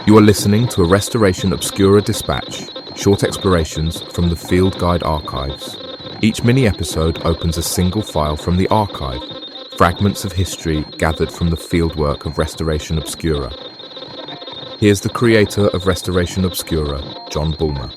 You are listening to a Restoration Obscura dispatch, short explorations from the Field Guide archives. Each mini-episode opens a single file from the archive, fragments of history gathered from the fieldwork of Restoration Obscura. Here's the creator of Restoration Obscura, John Bulmer.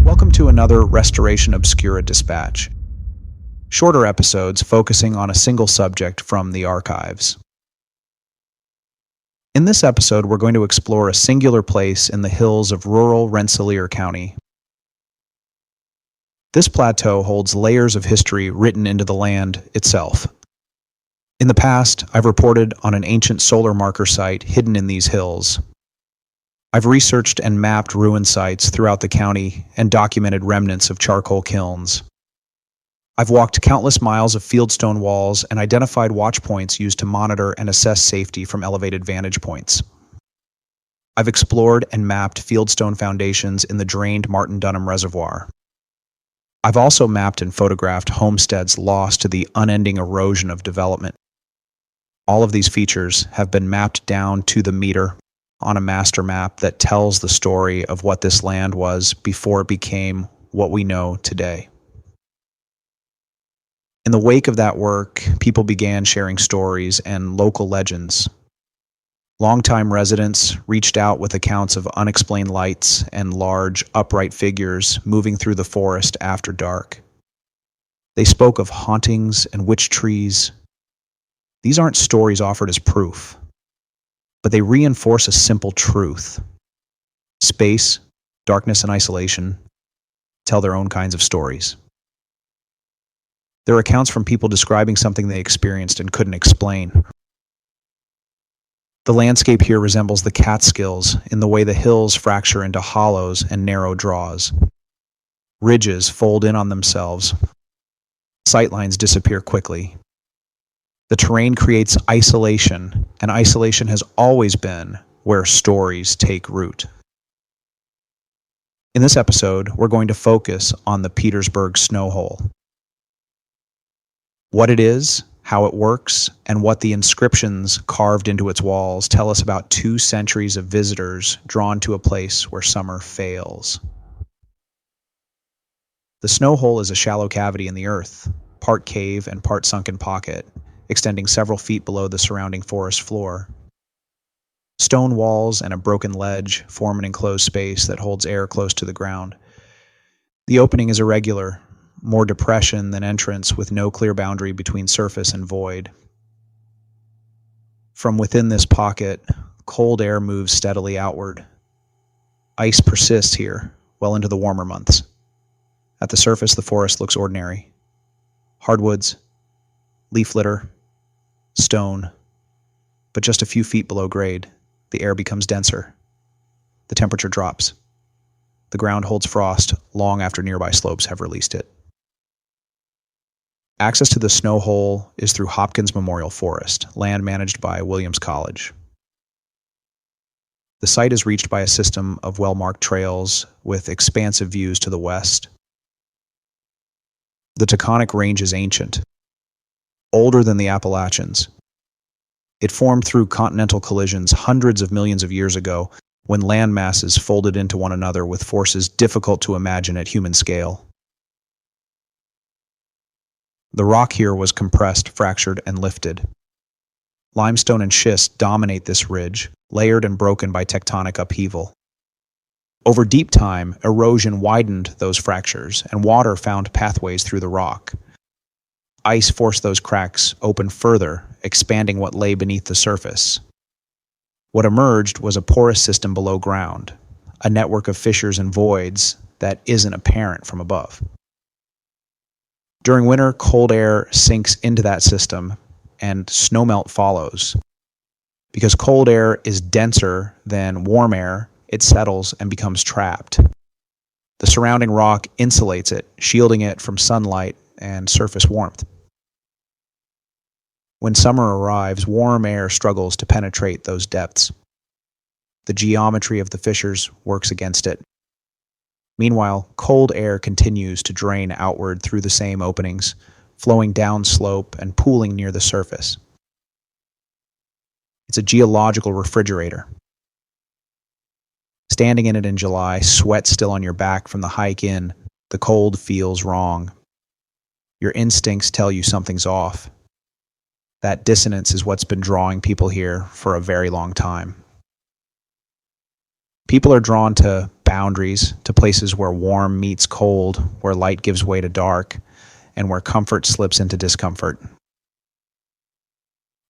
Welcome to another Restoration Obscura dispatch. Shorter episodes focusing on a single subject from the archives. In this episode, we're going to explore a singular place in the hills of rural Rensselaer County. This plateau holds layers of history written into the land itself. In the past, I've reported on an ancient solar marker site hidden in these hills. I've researched and mapped ruin sites throughout the county and documented remnants of charcoal kilns. I've walked countless miles of fieldstone walls and identified watch points used to monitor and assess safety from elevated vantage points. I've explored and mapped fieldstone foundations in the drained Martin Dunham Reservoir. I've also mapped and photographed homesteads lost to the unending erosion of development. All of these features have been mapped down to the meter on a master map that tells the story of what this land was before it became what we know today. In the wake of that work, people began sharing stories and local legends. Longtime residents reached out with accounts of unexplained lights and large, upright figures moving through the forest after dark. They spoke of hauntings and witch trees. These aren't stories offered as proof, but they reinforce a simple truth. Space, darkness, and isolation tell their own kinds of stories. There are accounts from people describing something they experienced and couldn't explain. The landscape here resembles the Catskills in the way the hills fracture into hollows and narrow draws. Ridges fold in on themselves. Sightlines disappear quickly. The terrain creates isolation, and isolation has always been where stories take root. In this episode, we're going to focus on the Petersburgh Snow Hole. What it is, how it works, and what the inscriptions carved into its walls tell us about 2 centuries of visitors drawn to a place where summer fails. The Snow Hole is a shallow cavity in the earth, part cave and part sunken pocket, extending several feet below the surrounding forest floor. Stone walls and a broken ledge form an enclosed space that holds air close to the ground. The opening is irregular, more depression than entrance, with no clear boundary between surface and void. From within this pocket, cold air moves steadily outward. Ice persists here, well into the warmer months. At the surface, the forest looks ordinary. Hardwoods, leaf litter, stone. But just a few feet below grade, the air becomes denser. The temperature drops. The ground holds frost long after nearby slopes have released it. Access to the Snow Hole is through Hopkins Memorial Forest, land managed by Williams College. The site is reached by a system of well-marked trails with expansive views to the west. The Taconic Range is ancient, older than the Appalachians. It formed through continental collisions hundreds of millions of years ago when land masses folded into one another with forces difficult to imagine at human scale. The rock here was compressed, fractured, and lifted. Limestone and schist dominate this ridge, layered and broken by tectonic upheaval. Over deep time, erosion widened those fractures, and water found pathways through the rock. Ice forced those cracks open further, expanding what lay beneath the surface. What emerged was a porous system below ground, a network of fissures and voids that isn't apparent from above. During winter, cold air sinks into that system, and snowmelt follows. Because cold air is denser than warm air, it settles and becomes trapped. The surrounding rock insulates it, shielding it from sunlight and surface warmth. When summer arrives, warm air struggles to penetrate those depths. The geometry of the fissures works against it. Meanwhile, cold air continues to drain outward through the same openings, flowing downslope and pooling near the surface. It's a geological refrigerator. Standing in it in July, sweat still on your back from the hike in, the cold feels wrong. Your instincts tell you something's off. That dissonance is what's been drawing people here for a very long time. People are drawn to boundaries, to places where warm meets cold, where light gives way to dark, and where comfort slips into discomfort.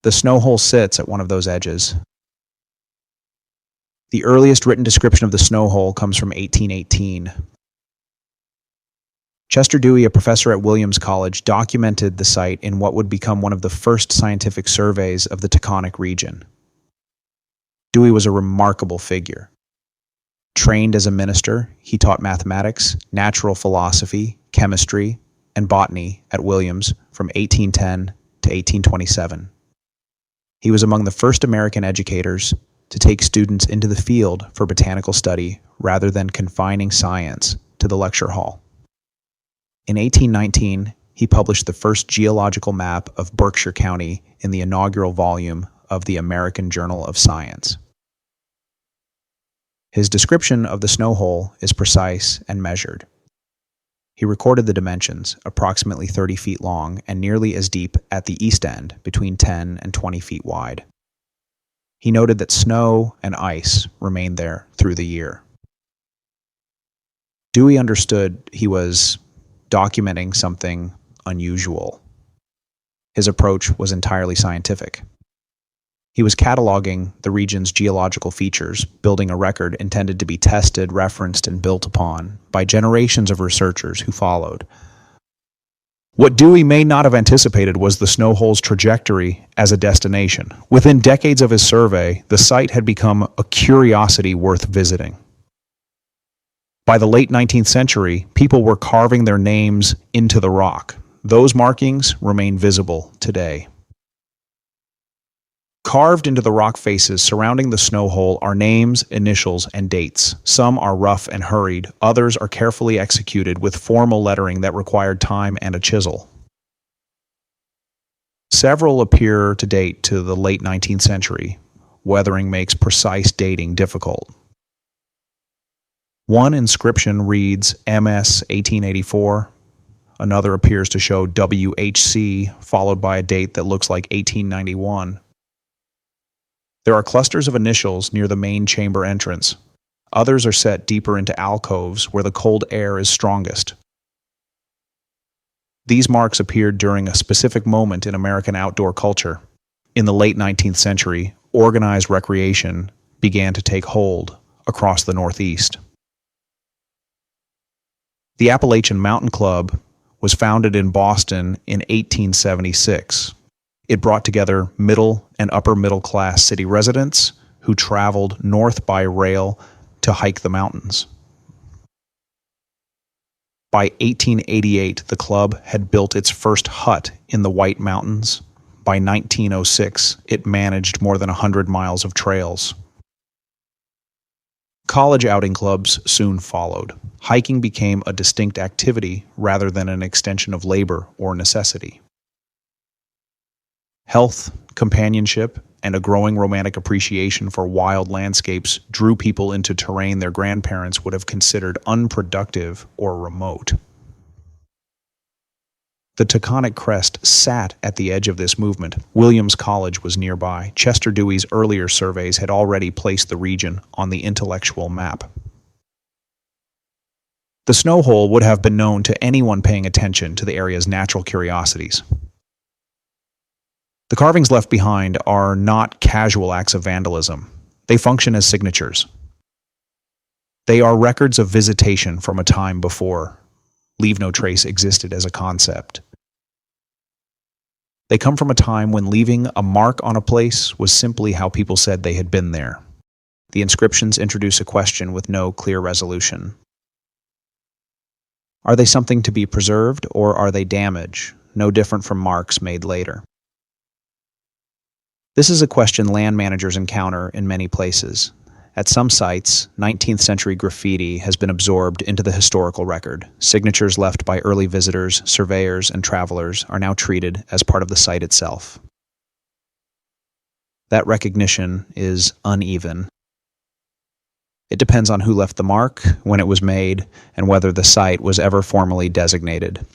The Snow Hole sits at one of those edges. The earliest written description of the Snow Hole comes from 1818. Chester Dewey, a professor at Williams College, documented the site in what would become one of the first scientific surveys of the Taconic region. Dewey was a remarkable figure. Trained as a minister, he taught mathematics, natural philosophy, chemistry, and botany at Williams from 1810 to 1827. He was among the first American educators to take students into the field for botanical study rather than confining science to the lecture hall. In 1819, he published the first geological map of Berkshire County in the inaugural volume of the American Journal of Science. His description of the Snow Hole is precise and measured. He recorded the dimensions, approximately 30 feet long and nearly as deep at the east end, between 10 and 20 feet wide. He noted that snow and ice remained there through the year. Dewey understood he was documenting something unusual. His approach was entirely scientific. He was cataloging the region's geological features, building a record intended to be tested, referenced, and built upon by generations of researchers who followed. What Dewey may not have anticipated was the Snow Hole's trajectory as a destination. Within decades of his survey, the site had become a curiosity worth visiting. By the late 19th century, people were carving their names into the rock. Those markings remain visible today. Carved into the rock faces surrounding the Snow Hole are names, initials, and dates. Some are rough and hurried, others are carefully executed with formal lettering that required time and a chisel. Several appear to date to the late 19th century. Weathering makes precise dating difficult. One inscription reads MS 1884. Another appears to show WHC, followed by a date that looks like 1891. There are clusters of initials near the main chamber entrance. Others are set deeper into alcoves where the cold air is strongest. These marks appeared during a specific moment in American outdoor culture. In the late 19th century, organized recreation began to take hold across the Northeast. The Appalachian Mountain Club was founded in Boston in 1876. It brought together middle and upper middle class city residents who traveled north by rail to hike the mountains. By 1888, the club had built its first hut in the White Mountains. By 1906, it managed more than 100 miles of trails. College outing clubs soon followed. Hiking became a distinct activity rather than an extension of labor or necessity. Health, companionship, and a growing romantic appreciation for wild landscapes drew people into terrain their grandparents would have considered unproductive or remote. The Taconic crest sat at the edge of this movement. Williams College was nearby. Chester Dewey's earlier surveys had already placed the region on the intellectual map. The Snow Hole would have been known to anyone paying attention to the area's natural curiosities. The carvings left behind are not casual acts of vandalism. They function as signatures. They are records of visitation from a time before leave no trace existed as a concept. They come from a time when leaving a mark on a place was simply how people said they had been there. The inscriptions introduce a question with no clear resolution. Are they something to be preserved, or are they damage, no different from marks made later? This is a question land managers encounter in many places. At some sites, 19th century graffiti has been absorbed into the historical record. Signatures left by early visitors, surveyors, and travelers are now treated as part of the site itself. That recognition is uneven. It depends on who left the mark, when it was made, and whether the site was ever formally designated.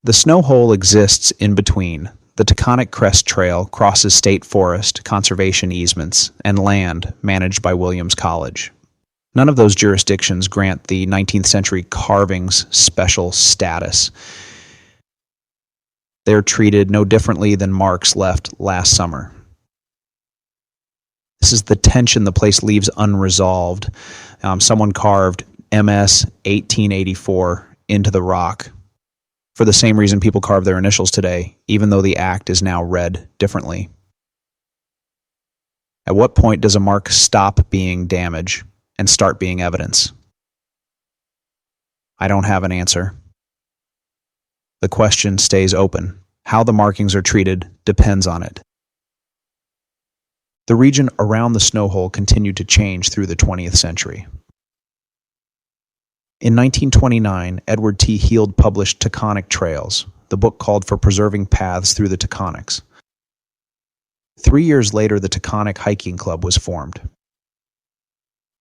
The Snow Hole exists in between. The Taconic Crest Trail crosses state forest, conservation easements, and land managed by Williams College. None of those jurisdictions grant the 19th century carvings special status. They're treated no differently than marks left last summer. This is the tension the place leaves unresolved. Someone carved MS 1884 into the rock for the same reason people carve their initials today, even though the act is now read differently. At what point does a mark stop being damage and start being evidence? I don't have an answer. The question stays open. How the markings are treated depends on it. The region around the Snow Hole continued to change through the 20th century. In 1929, Edward T. Heald published Taconic Trails. The book called for preserving paths through the Taconics. 3 years later, the Taconic Hiking Club was formed.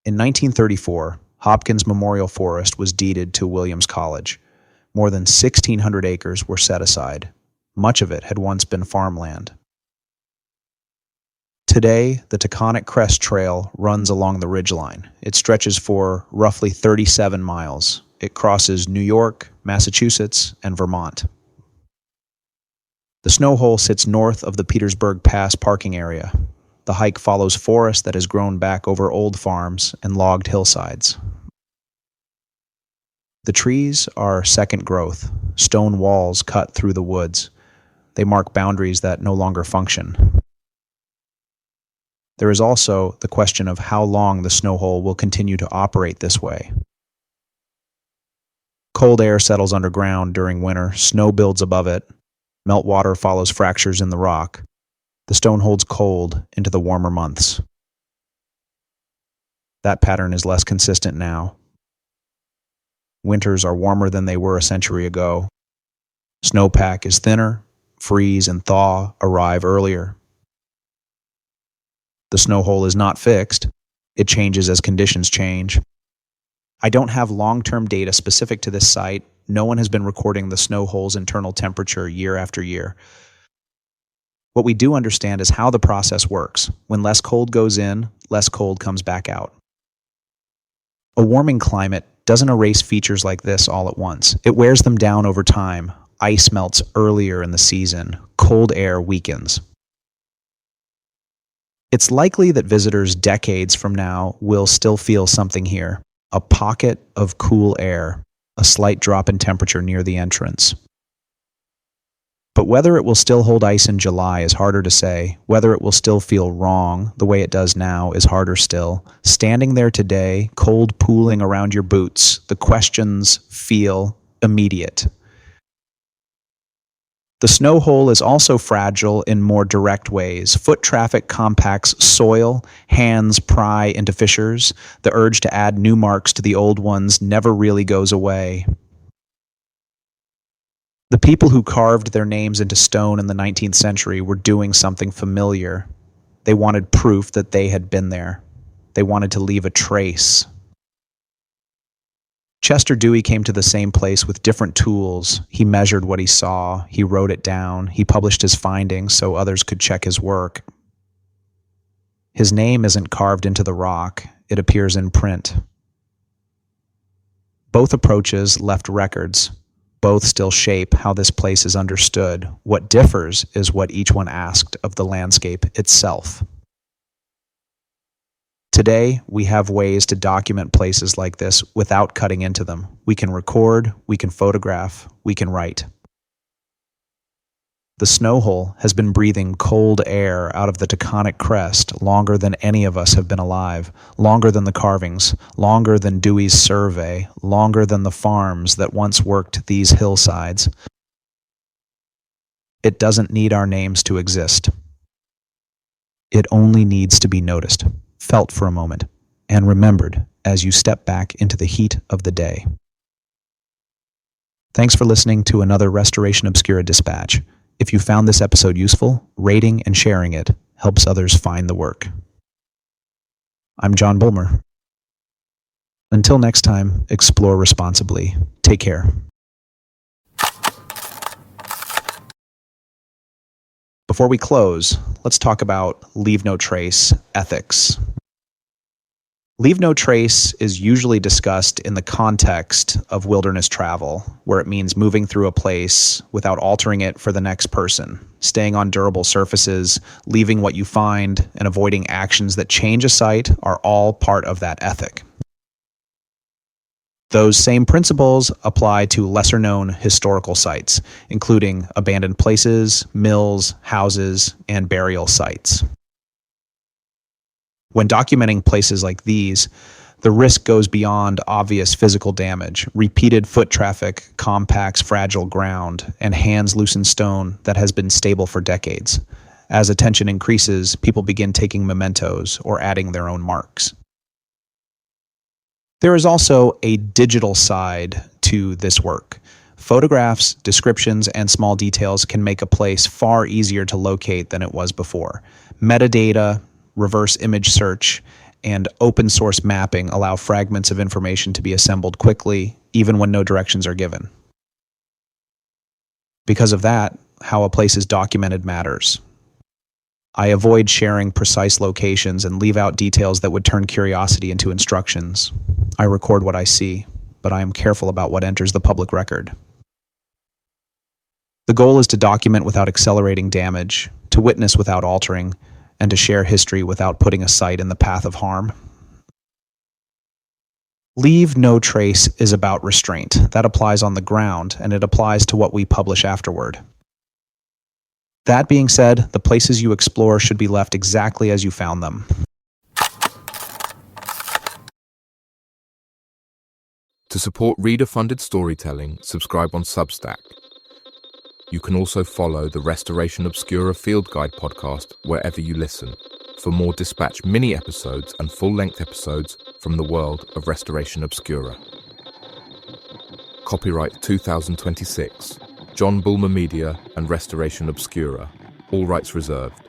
In 1934, Hopkins Memorial Forest was deeded to Williams College. More than 1,600 acres were set aside. Much of it had once been farmland. Today, the Taconic Crest Trail runs along the ridgeline. It stretches for roughly 37 miles. It crosses New York, Massachusetts, and Vermont. The Snow Hole sits north of the Petersburgh Pass parking area. The hike follows forest that has grown back over old farms and logged hillsides. The trees are second growth, stone walls cut through the woods. They mark boundaries that no longer function. There is also the question of how long the Snow Hole will continue to operate this way. Cold air settles underground during winter, snow builds above it, meltwater follows fractures in the rock. The stone holds cold into the warmer months. That pattern is less consistent now. Winters are warmer than they were a century ago. Snowpack is thinner, freeze and thaw arrive earlier. The Snow Hole is not fixed. It changes as conditions change. I don't have long-term data specific to this site. No one has been recording the Snow Hole's internal temperature year after year. What we do understand is how the process works. When less cold goes in, less cold comes back out. A warming climate doesn't erase features like this all at once. It wears them down over time. Ice melts earlier in the season. Cold air weakens. It's likely that visitors decades from now will still feel something here. A pocket of cool air, a slight drop in temperature near the entrance. But whether it will still hold ice in July is harder to say. Whether it will still feel wrong the way it does now is harder still. Standing there today, cold pooling around your boots, the questions feel immediate. The Snow Hole is also fragile in more direct ways. Foot traffic compacts soil, hands pry into fissures. The urge to add new marks to the old ones never really goes away. The people who carved their names into stone in the 19th century were doing something familiar. They wanted proof that they had been there. They wanted to leave a trace. Chester Dewey came to the same place with different tools. He measured what he saw. He wrote it down. He published his findings so others could check his work. His name isn't carved into the rock. It appears in print. Both approaches left records. Both still shape how this place is understood. What differs is what each one asked of the landscape itself. Today, we have ways to document places like this without cutting into them. We can record, we can photograph, we can write. The Snow Hole has been breathing cold air out of the Taconic Crest longer than any of us have been alive, longer than the carvings, longer than Dewey's survey, longer than the farms that once worked these hillsides. It doesn't need our names to exist. It only needs to be noticed. felt for a moment, and remembered as you step back into the heat of the day. Thanks for listening to another Restoration Obscura Dispatch. If you found this episode useful, rating and sharing it helps others find the work. I'm John Bulmer. Until next time, explore responsibly. Take care. Before we close, let's talk about leave no trace ethics. Leave no trace is usually discussed in the context of wilderness travel, where it means moving through a place without altering it for the next person, staying on durable surfaces, leaving what you find, and avoiding actions that change a site are all part of that ethic. Those same principles apply to lesser-known historical sites, including abandoned places, mills, houses, and burial sites. When documenting places like these, the risk goes beyond obvious physical damage. Repeated foot traffic compacts fragile ground and hands loosen stone that has been stable for decades. As attention increases, people begin taking mementos or adding their own marks. There is also a digital side to this work. Photographs, descriptions, and small details can make a place far easier to locate than it was before. Metadata, reverse image search, and open source mapping allow fragments of information to be assembled quickly, even when no directions are given. Because of that, how a place is documented matters. I avoid sharing precise locations and leave out details that would turn curiosity into instructions. I record what I see, but I am careful about what enters the public record. The goal is to document without accelerating damage, to witness without altering, and to share history without putting a site in the path of harm. Leave no trace is about restraint. That applies on the ground, and it applies to what we publish afterward. That being said, the places you explore should be left exactly as you found them. To support reader-funded storytelling, subscribe on Substack. You can also follow the Restoration Obscura Field Guide podcast wherever you listen for more Dispatch mini-episodes and full-length episodes from the world of Restoration Obscura. Copyright 2026, John Bulmer Media and Restoration Obscura. All rights reserved.